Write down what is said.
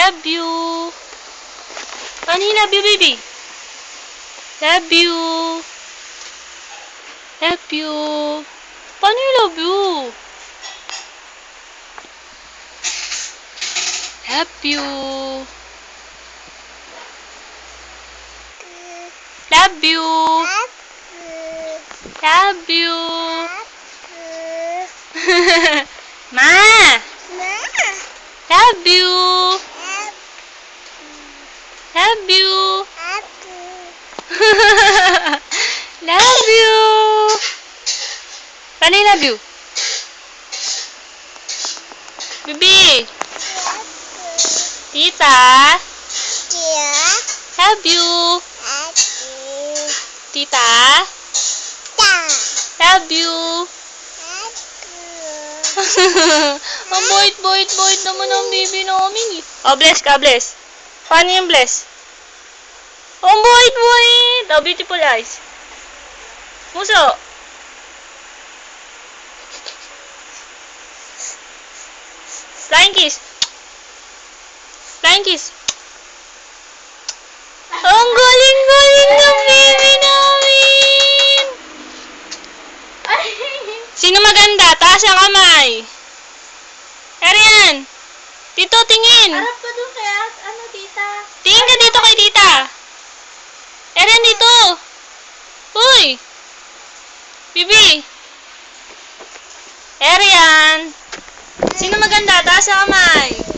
Love you. Paano yung love you, baby? Love you. Love you. Paano yung love you? Love you. Love you. Love you. Ma! Love you. Love you. Love you. Paano yung love you? Bibi. Tita. Love you. Tita. Love you. Ang bait naman ang baby namin eh. Oh, bless ka, bless. Paano yung bless? Ang bait. Oh, beautiful eyes. Muso. Flying kiss. Flying kiss. Ang galing ng baby namin. Sino maganda? Taas ang kamay. Arian. Dito, tingin. Harap ka dun kaya, tita? Tingin ka dito kay tita. Arian, dito. Uy. Bibi. Arian. Sino maganda? Taas ang kamay.